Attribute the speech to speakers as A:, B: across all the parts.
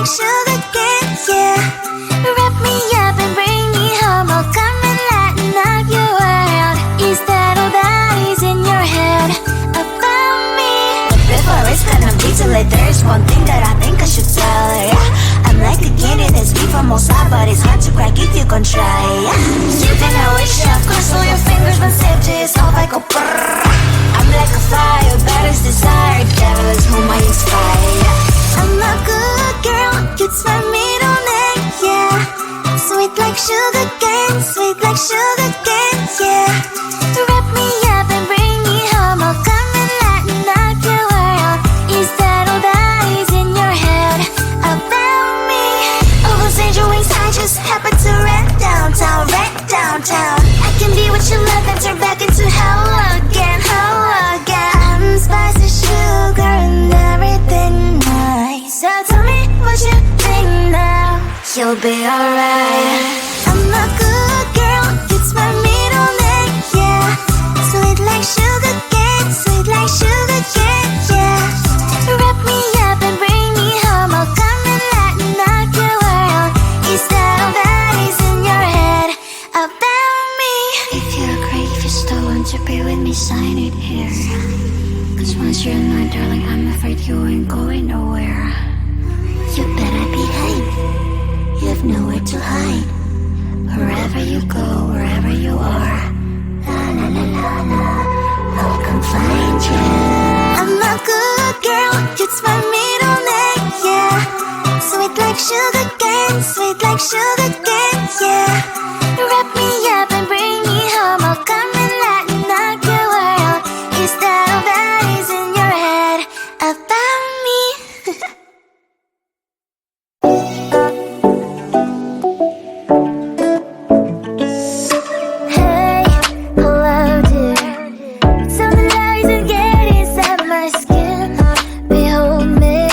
A: like sugar cane, yeah. Wrap me up and bring me home. I'll come and lighten up your world. Is that all that is in your head about me? Before it's gonna be too late, there's one thing that I think I should tell her, yeah. I'm like the candy that's sweet from outside, but it's hard to crack if you can try, yeah. You can always shove, cross all your fingers when safety is off, I go brrrr. I'm like a fire, baddest desire, devil is whom I inspire, yeah. I'm a good girl, it's my middle name, yeah. Sweet like sugar cane, sweet like sugar cane, yeah. Wrap me up and bring me home, I'll come and lighten up your world. Is that all that is in your head about me? All those angel wings I just happen to rent downtown, rent downtown. I can be what you love and turn back into hell again, hell again. Spicy sugar and everything nice. So tell me what you think now. You'll be alright. I'm a good girl, it's my middle name, yeah. Sweet like sugar cane, sweet like sugar cane, yeah. Wrap me up and bring me home, I'll come and lighten up your world. Is that all that is in your head about me? If you're great, if you're still want to be with me, sign it here. Cause once you're mine, darling, I'm afraid you ain't going nowhere. You better behave, you have nowhere to hide. Wherever you go, wherever you are, la la la la la, I'll come find you. I'm a good girl, it's my middle name, yeah. Sweet like sugar cane, sweet like sugar cane, yeah. Wrap me up and bring me home, I'll come and lighten up your world. Is that all that is in your head about me? Hey, hello dear. Something that isn't getting inside my skin. Behold me,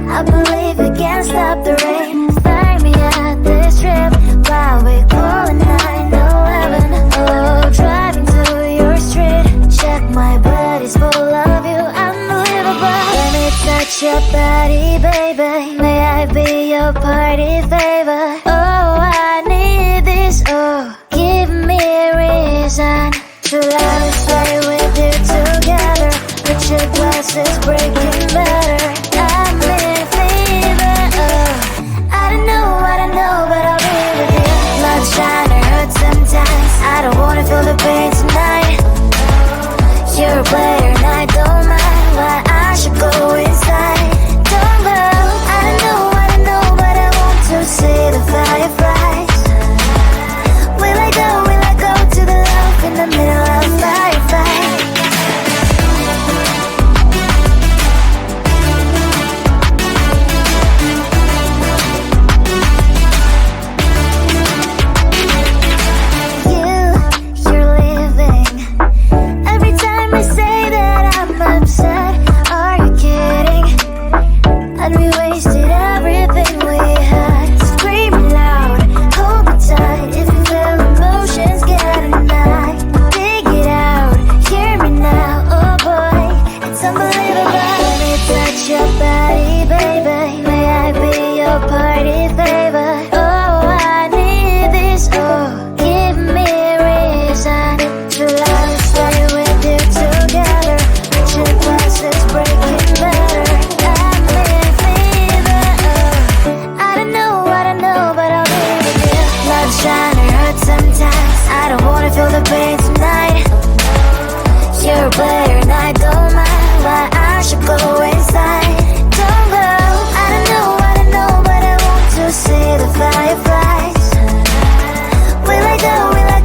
A: I believe we can't stop the rain. Start me at this trip while we call it 9/11. Oh, driving to your street, check my body's full of you, unbelievable. Let me touch your body, baby. May I be your party favor? Oh, I need this. Oh, give me a reason to let us stay with you together. Put your glasses breaking better. I'm in fever. Oh, I don't know, but I'll be with you. Love's trying to hurt sometimes. I don't wanna feel the pain tonight. You're a player and I don't mind. Why I should go inside. Don't go. I don't know, but I want to see the fireflies. Will I go to the love in the middle of firefight? You're leaving. Every time I say that I'm upset, are you kidding? And we wasted everything we had. Screaming loud, hold me tight. If you feel emotions, get a knife. Dig it out, hear me now. Oh boy, it's unbelievable. Let me touch your body, baby. May I be your party favor? Oh, I need this. Oh, give me a reason to let us stay with you together. Put your glasses breaking better. I'm in fever. Oh, I don't know, but I'll be with you. Love's trying to hurt sometimes. I don't wanna feel the pain tonight. You're a player and I don't mind. Why I should go inside. Don't go. I don't know, but I want to see the fireflies. Will I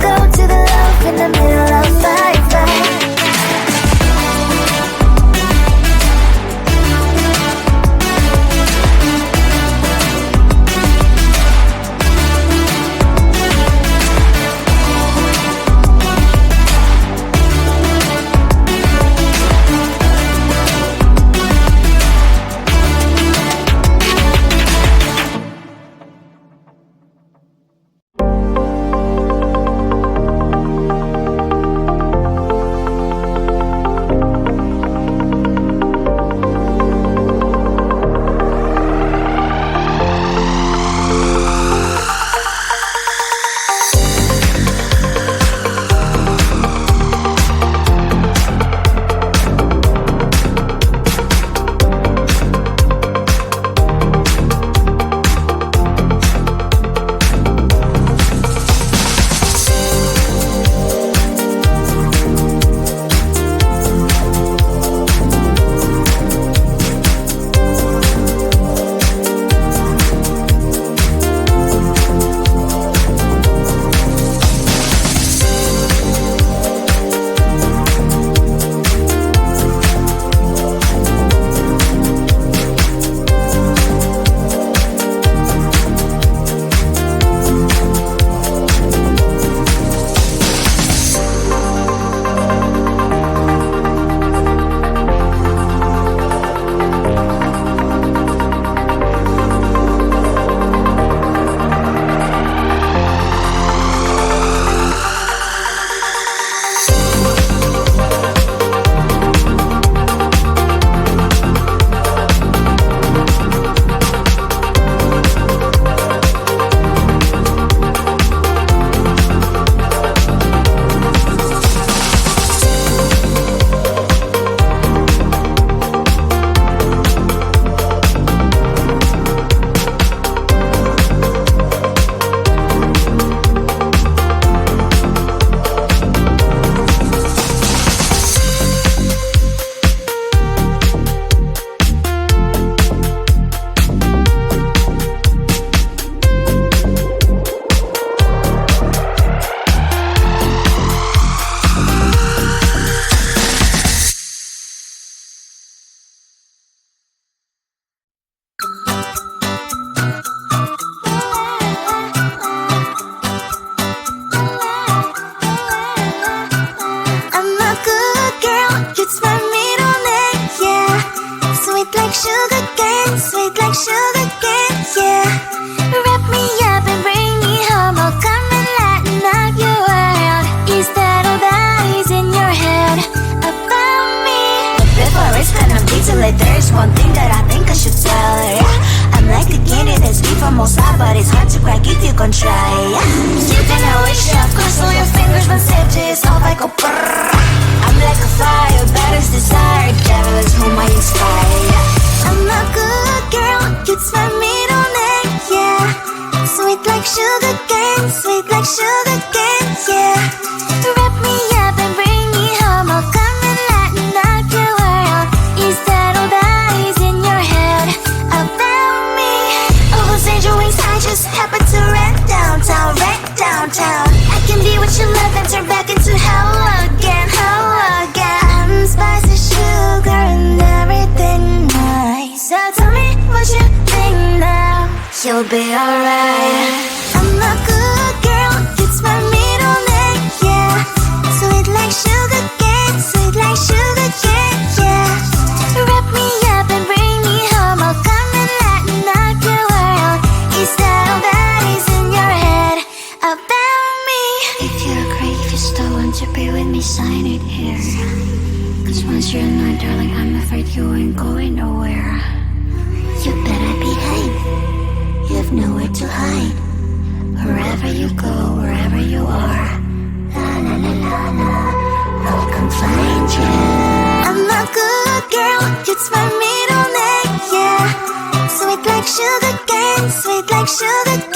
A: go to the love in the middle of firefight? But there's one thing that I think I should tell her, yeah. I'm like the candy that's deep from outside, but it's hard to crack if you can try, yeah. You can always shove, cross all your fingers when safety is off, I go brrrr. I'm like a fire, battles desire, devil is whom I inspire, yeah. I'm a good girl, it's my middle name, yeah. Sweet like sugar cane, sweet like sugar cane, yeah. Wrap me up and bring me home, I'll come and lighten up your world. Is that all that is in your head about me? All those angel wings I just happen to rent downtown, I can be what you love and turn back into hell again, I'm spicy sugar and everything nice. So tell me what you think now, you'll be alright. I'm a good girl, it's my middle name, yeah. Sweet like sugar cane, sweet like sugar cane, yeah. Wrap me up and bring me home, I'll come and lighten up your world. Is that all that is in your head about me? If you're great, if you still want to be with me, sign it here. Cause once you're not, darling, I'm afraid you ain't going nowhere. You better behave, you have nowhere to hide. Wherever you go, wherever you are, la la la la la, I'll come find you. I'm a good girl, it's my middle name, yeah. Sweet like sugar cane, sweet like sugar cane.